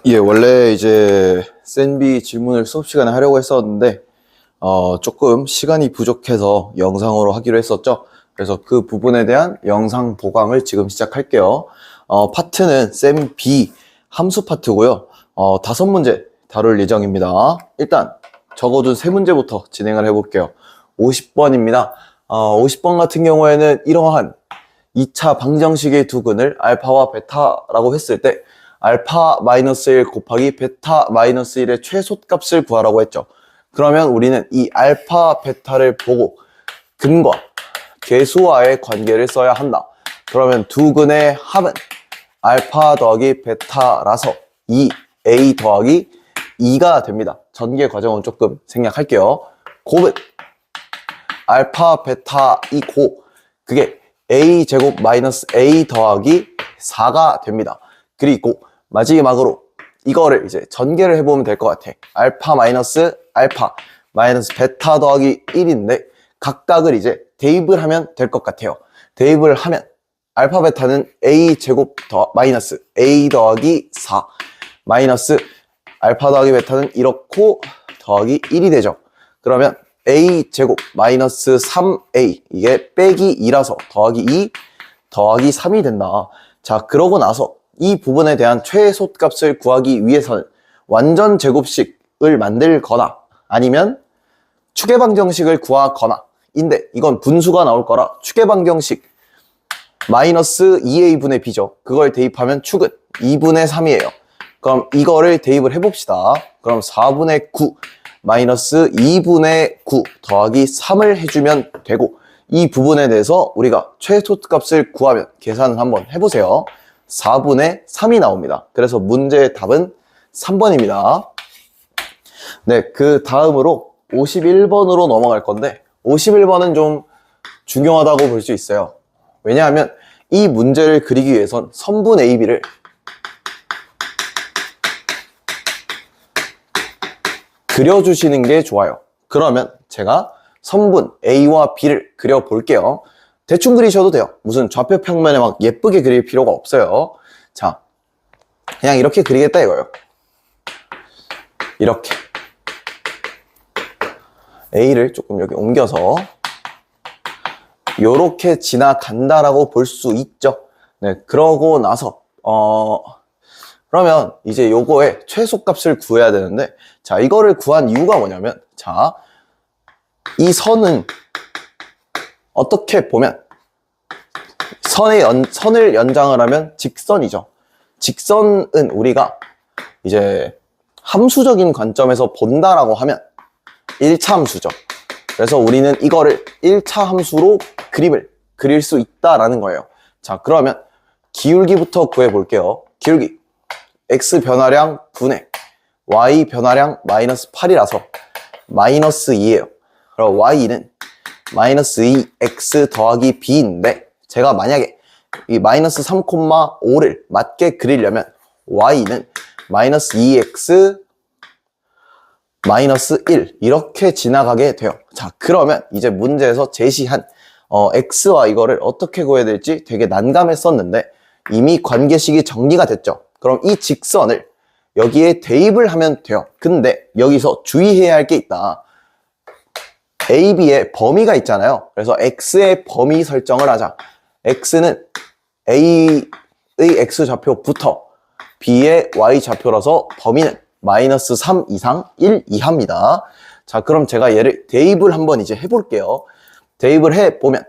예, 원래 이제 센비 질문을 수업 시간에 하려고 했었는데 조금 시간이 부족해서 영상으로 하기로 했었죠. 그래서 그 부분에 대한 영상 보강을 지금 시작할게요. 파트는 셈 B 함수 파트고요. 5문제 다룰 예정입니다. 일단 적어둔 3문제부터 진행을 해볼게요. 50번입니다. 50번 같은 경우에는 이러한 2차 방정식의 두 근을 알파와 베타라고 했을 때 알파 마이너스 1 곱하기 베타 마이너스 1의 최소값을 구하라고 했죠. 그러면 우리는 이 알파 베타를 보고 근과 계수와의 관계를 써야 한다. 그러면 두 근의 합은 알파 더하기 베타라서 2a 더하기 2가 됩니다. 전개 과정은 조금 생략할게요. 곱은 알파 베타 이 곱, 그게 a 제곱 마이너스 a 더하기 4가 됩니다. 그리고 마지막으로 이거를 이제 전개를 해보면 될 것 같아. 알파 마이너스 베타 더하기 1인데 각각을 이제 대입을 하면 될 것 같아요. 대입을 하면 알파 베타는 a 제곱 마이너스 a 더하기 4 마이너스 알파 더하기 베타는 이렇고 더하기 1이 되죠. 그러면 a 제곱 마이너스 3a 이게 빼기 2라서 더하기 2 더하기 3이 된다. 자, 그러고 나서 이 부분에 대한 최소값을 구하기 위해서는 완전 제곱식을 만들거나 아니면 추계방정식을 구하거나 인데 이건 분수가 나올 거라 추계방정식 마이너스 2a분의 b죠. 그걸 대입하면 축은 2분의 3이에요. 그럼 이거를 대입을 해봅시다. 그럼 4분의 9 마이너스 2분의 9 더하기 3을 해주면 되고 이 부분에 대해서 우리가 최소값을 구하면 계산을 한번 해보세요. 4분의 3이 나옵니다. 그래서 문제의 답은 3번입니다. 네, 그 다음으로 51번으로 넘어갈 건데 51번은 좀 중요하다고 볼 수 있어요. 왜냐하면 이 문제를 그리기 위해선 선분 AB를 그려주시는 게 좋아요. 그러면 제가 선분 A와 B를 그려볼게요. 대충 그리셔도 돼요. 무슨 좌표 평면에 막 예쁘게 그릴 필요가 없어요. 자, 그냥 이렇게 그리겠다 이거예요. 이렇게 A를 조금 여기 옮겨서 요렇게 지나간다라고 볼 수 있죠. 네, 그러고 나서 그러면 이제 요거의 최소값을 구해야 되는데, 자, 이거를 구한 이유가 뭐냐면, 자, 이 선은 어떻게 보면 선을 연장을 하면 직선이죠. 직선은 우리가 이제 함수적인 관점에서 본다라고 하면 1차 함수죠. 그래서 우리는 이거를 1차 함수로 그림을 그릴 수 있다라는 거예요. 자, 그러면 기울기부터 구해볼게요. 기울기 x 변화량 분의 y 변화량 마이너스 8이라서 마이너스 2예요. 그럼 y는 마이너스 2x 더하기 b인데 제가 만약에 이 마이너스 3,5를 맞게 그리려면 y는 마이너스 2x 마이너스 1 이렇게 지나가게 돼요. 자, 그러면 이제 문제에서 제시한 x와 이거를 어떻게 구해야 될지 되게 난감했었는데 이미 관계식이 정리가 됐죠. 그럼 이 직선을 여기에 대입을 하면 돼요. 근데 여기서 주의해야 할 게 있다. A, B의 범위가 있잖아요. 그래서 X의 범위 설정을 하자. X는 A의 X좌표부터 B의 Y좌표라서 범위는 마이너스 3 이상 1 이하입니다. 자, 그럼 제가 얘를 대입을 한번 이제 해볼게요. 대입을 해보면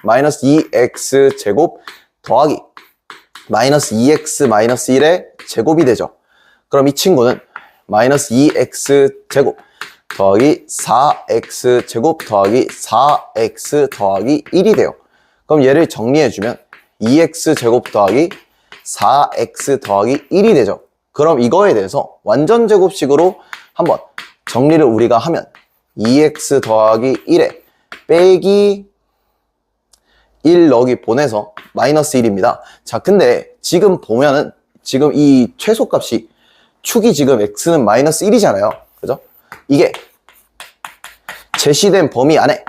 마이너스 2X 제곱 더하기 마이너스 2X 마이너스 1의 제곱이 되죠. 그럼 이 친구는 마이너스 2X 제곱 더하기 4X 제곱 더하기 4X 더하기 1이 돼요. 그럼 얘를 정리해주면 2X 제곱 더하기 4X 더하기 1이 되죠. 그럼 이거에 대해서 완전 제곱식으로 한번 정리를 우리가 하면 2X 더하기 1에 빼기 1 넣기 보내서 마이너스 1입니다. 자, 근데 지금 보면은 지금 이 최소값이 축이 지금 x는 마이너스 1이잖아요. 그죠? 이게 제시된 범위 안에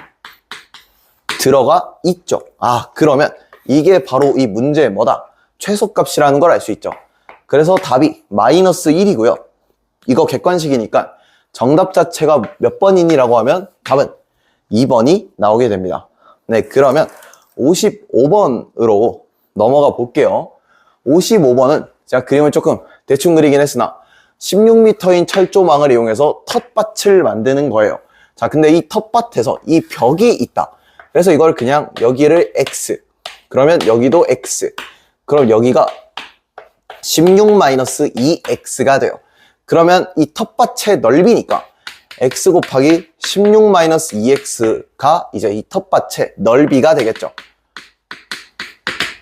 들어가 있죠. 아, 그러면 이게 바로 이 문제의 뭐다? 최소값이라는 걸 알 수 있죠. 그래서 답이 마이너스 1이고요. 이거 객관식이니까 정답 자체가 몇 번이니라고 하면 답은 2번이 나오게 됩니다. 네, 그러면 55번으로 넘어가 볼게요. 55번은 제가 그림을 조금 대충 그리긴 했으나 16m인 철조망을 이용해서 텃밭을 만드는 거예요. 자, 근데 이 텃밭에서 이 벽이 있다. 그래서 이걸 그냥 여기를 X, 그러면 여기도 X, 그럼 여기가 16-2X가 돼요. 그러면 이 텃밭의 넓이니까 X 곱하기 16-2X가 이제 이 텃밭의 넓이가 되겠죠.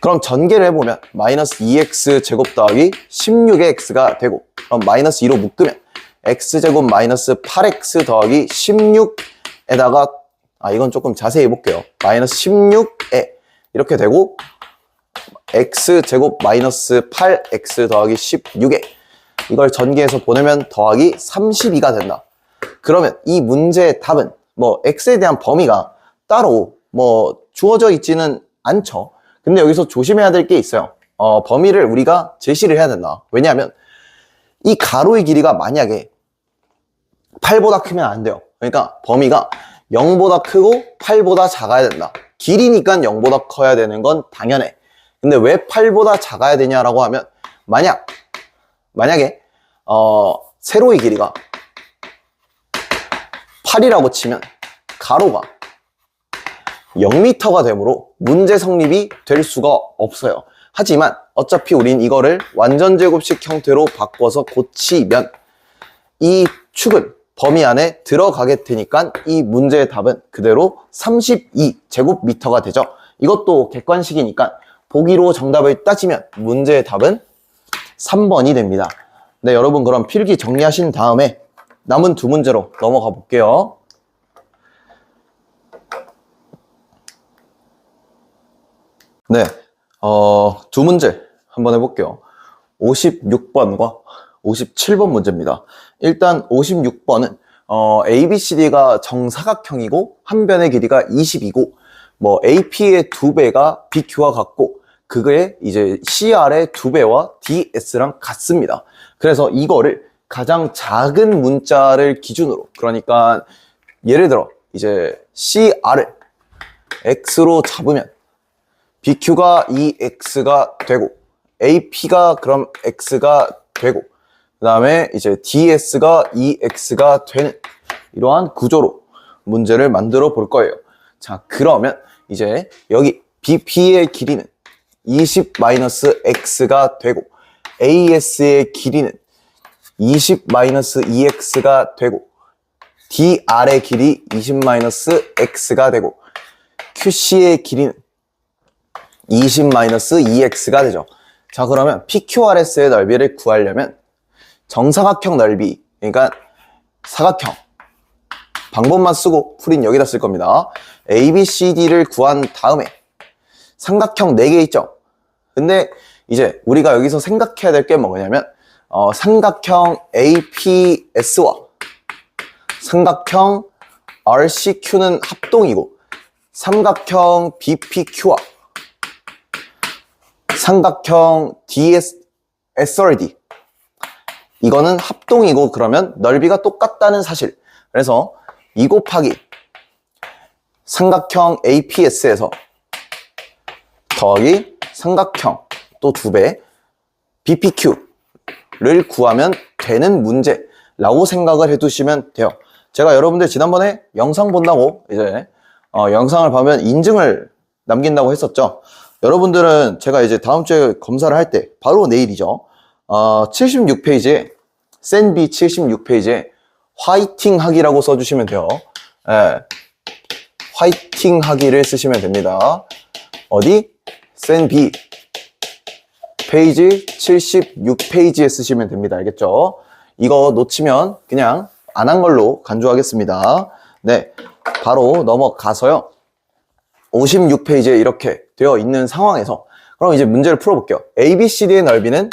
그럼 전개를 해보면 마이너스 2X 제곱 더하기 16의 X가 되고, 그럼 마이너스 2로 묶으면 X제곱 마이너스 8X 더하기 16에다가 이건 조금 자세히 해볼게요. 마이너스 16에 이렇게 되고, X제곱 마이너스 8X 더하기 16에 이걸 전개해서 보내면 더하기 32가 된다. 그러면 이 문제의 답은 뭐 X에 대한 범위가 따로 뭐 주어져 있지는 않죠. 근데 여기서 조심해야 될 게 있어요. 범위를 우리가 제시를 해야 된다. 왜냐하면 이 가로의 길이가 만약에 8보다 크면 안 돼요. 그러니까 범위가 0보다 크고 8보다 작아야 된다. 길이니까 0보다 커야 되는 건 당연해. 근데 왜 8보다 작아야 되냐라고 하면 만약에 세로의 길이가 8이라고 치면 가로가 0m가 되므로 문제 성립이 될 수가 없어요. 하지만 어차피 우린 이거를 완전제곱식 형태로 바꿔서 고치면 이 축은 범위 안에 들어가게 되니까 이 문제의 답은 그대로 32제곱미터가 되죠. 이것도 객관식이니까 보기로 정답을 따지면 문제의 답은 3번이 됩니다. 네, 여러분 그럼 필기 정리하신 다음에 남은 두 문제로 넘어가 볼게요. 네, 두 문제 한번 해볼게요. 56번과 57번 문제입니다. 일단 56번은 ABCD가 정사각형이고 한 변의 길이가 20이고 뭐 AP의 2배가 BQ와 같고 그거에 이제 CR의 2배와 DS랑 같습니다. 그래서 이거를 가장 작은 문자를 기준으로, 그러니까 예를 들어 이제 CR을 X로 잡으면 BQ가 2X가 되고 AP가 그럼 X가 되고 그 다음에 이제 DS가 2X가 되는 이러한 구조로 문제를 만들어 볼 거예요. 자, 그러면 이제 여기 BP의 길이는 20-X가 되고 AS의 길이는 20-2X가 되고 DR의 길이 20-X가 되고 QC의 길이는 20-2X가 되죠. 자, 그러면 PQRS의 넓이를 구하려면 정사각형 넓이, 그러니까 사각형 방법만 쓰고 풀이는 여기다 쓸 겁니다. ABCD를 구한 다음에 삼각형 4개 있죠. 근데 이제 우리가 여기서 생각해야 될 게 뭐냐면 삼각형 APS와 삼각형 RCQ는 합동이고 삼각형 BPQ와 삼각형 SRD 이거는 합동이고 그러면 넓이가 똑같다는 사실. 그래서 2 곱하기 삼각형 APS에서 더하기 삼각형 또 2배 BPQ를 구하면 되는 문제라고 생각을 해두시면 돼요. 제가 여러분들 지난번에 영상 본다고 이제 영상을 보면 인증을 남긴다고 했었죠. 여러분들은 제가 이제 다음 주에 검사를 할 때 바로 내일이죠. 76페이지에 센비 76페이지에 화이팅 하기라고 써주시면 돼요. 예, 화이팅 하기를 쓰시면 됩니다. 어디? 센비 페이지 76페이지에 쓰시면 됩니다. 알겠죠? 이거 놓치면 그냥 안 한 걸로 간주하겠습니다. 네, 바로 넘어가서요. 56페이지에 이렇게 되어 있는 상황에서 그럼 이제 문제를 풀어볼게요. ABCD의 넓이는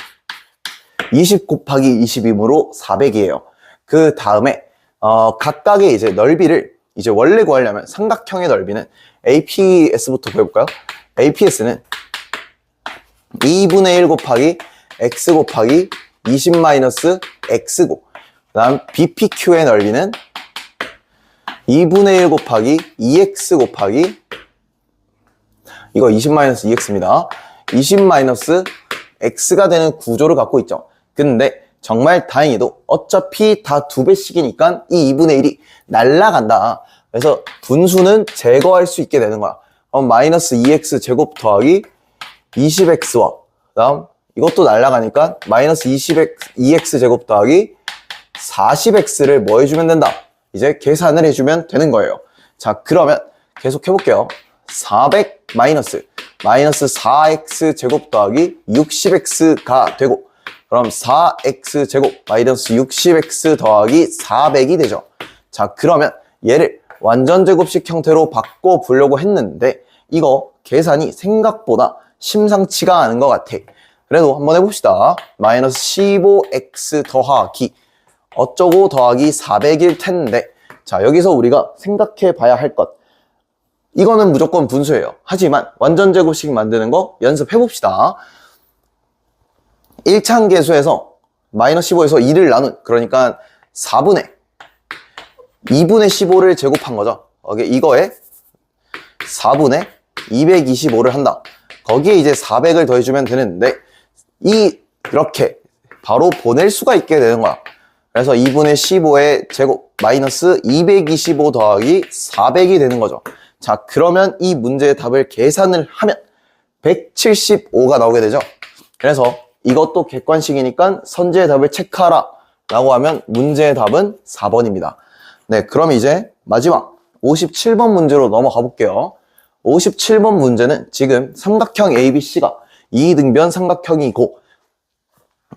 20 곱하기 20이므로 400이에요. 그 다음에 각각의 이제 넓이를 이제 원래 구하려면 삼각형의 넓이는 APS부터 구해볼까요? APS는 2분의 1 곱하기 x 곱하기 20 마이너스 x고, 그 다음 BPQ의 넓이는 2분의 1 곱하기 2x 곱하기, 이거 20 마이너스 2x입니다. 20 마이너스 x가 되는 구조를 갖고 있죠. 근데 정말 다행히도 어차피 다 2배씩이니까 이 2분의 1이 날라간다. 그래서 분수는 제거할 수 있게 되는 거야. 마이너스 2x 제곱 더하기 20x와 그 다음 이것도 날라가니까 마이너스 2x 제곱 더하기 40x를 뭐 해주면 된다? 이제 계산을 해주면 되는 거예요. 자, 그러면 계속 해볼게요. 400 마이너스 4x 제곱 더하기 60x가 되고, 그럼 4x 제곱 마이너스 60x 더하기 400이 되죠. 자, 그러면 얘를 완전 제곱식 형태로 바꿔보려고 했는데 이거 계산이 생각보다 심상치가 않은 것 같아. 그래도 한번 해봅시다. 마이너스 15x 더하기 어쩌고 더하기 400일 텐데, 자, 여기서 우리가 생각해 봐야 할 것, 이거는 무조건 분수예요. 하지만 완전 제곱식 만드는 거 연습해 봅시다. 1차항 계수에서 마이너스 15에서 2를 나눈, 그러니까 4분의 2분의 15를 제곱한 거죠. 이거에 4분의 225를 한다. 거기에 이제 400을 더해주면 되는데 이렇게 바로 보낼 수가 있게 되는 거야. 그래서 2분의 15의 제곱 마이너스 225 더하기 400이 되는 거죠. 자, 그러면 이 문제의 답을 계산을 하면 175가 나오게 되죠. 그래서 이것도 객관식이니까 선지의 답을 체크하라 라고 하면 문제의 답은 4번입니다. 네, 그럼 이제 마지막 57번 문제로 넘어가 볼게요. 57번 문제는 지금 삼각형 ABC가 2등변 삼각형이고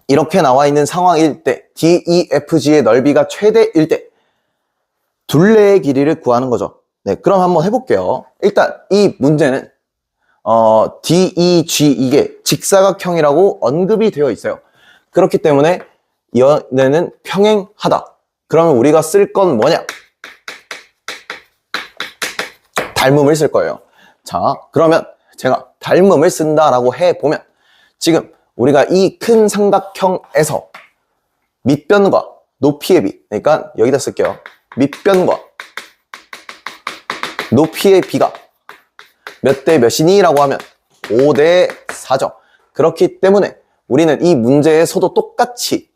이렇게 나와 있는 상황일 때 DEFG의 넓이가 최대일 때 둘레의 길이를 구하는 거죠. 네, 그럼 한번 해볼게요. 일단 이 문제는 DEG 이게 직사각형이라고 언급이 되어 있어요. 그렇기 때문에 얘는 평행하다. 그러면 우리가 쓸 건 뭐냐? 닮음을 쓸 거예요. 자, 그러면 제가 닮음을 쓴다라고 해보면 지금 우리가 이 큰 삼각형에서 밑변과 높이의 비, 그러니까 여기다 쓸게요. 밑변과 높이의 비가 몇 대 몇이니? 라고 하면 5대 4죠. 그렇기 때문에 우리는 이 문제에서도 똑같이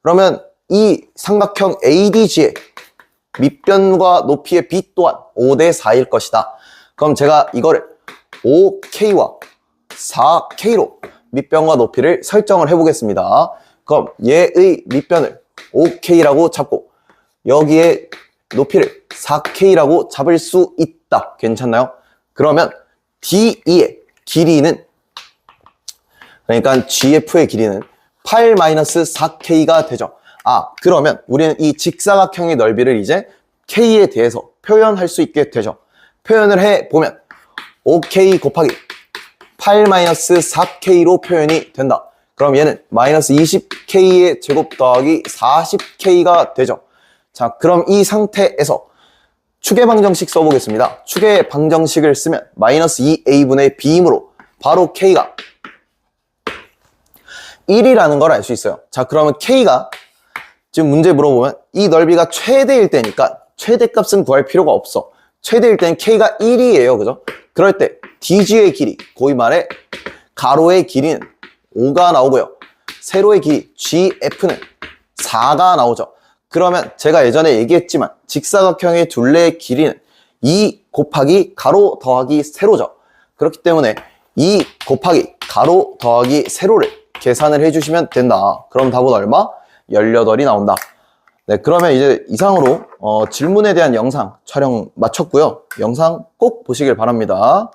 그러면 이 삼각형 ADG의 밑변과 높이의 비 또한 5대 4일 것이다. 그럼 제가 이거를 5K와 4K로 밑변과 높이를 설정을 해보겠습니다. 그럼 얘의 밑변을 5K라고 잡고 여기에 높이를 4K라고 잡을 수 있다. 괜찮나요? 그러면 DE의 길이는, 그러니까 GF의 길이는 8-4K가 되죠. 그러면 우리는 이 직사각형의 넓이를 이제 K에 대해서 표현할 수 있게 되죠. 표현을 해보면 5K 곱하기 8-4K로 표현이 된다. 그럼 얘는 마이너스 20K의 제곱 더하기 40K가 되죠. 자, 그럼 이 상태에서 축의 방정식 써보겠습니다. 축의 방정식을 쓰면 마이너스 2A분의 B이므로 바로 K가 1이라는 걸 알 수 있어요. 자, 그러면 K가 지금 문제 물어보면 이 넓이가 최대일 때니까 최대값은 구할 필요가 없어. 최대일 때는 K가 1이에요. 그죠? 그럴 때 DG의 길이, 고이 말해 가로의 길이는 5가 나오고요. 세로의 길이 GF는 4가 나오죠. 그러면 제가 예전에 얘기했지만 직사각형의 둘레의 길이는 2 곱하기 가로 더하기 세로죠. 그렇기 때문에 2 곱하기 가로 더하기 세로를 계산을 해주시면 된다. 그럼 답은 얼마? 18이 나온다. 네, 그러면 이제 이상으로 질문에 대한 영상 촬영 마쳤고요. 영상 꼭 보시길 바랍니다.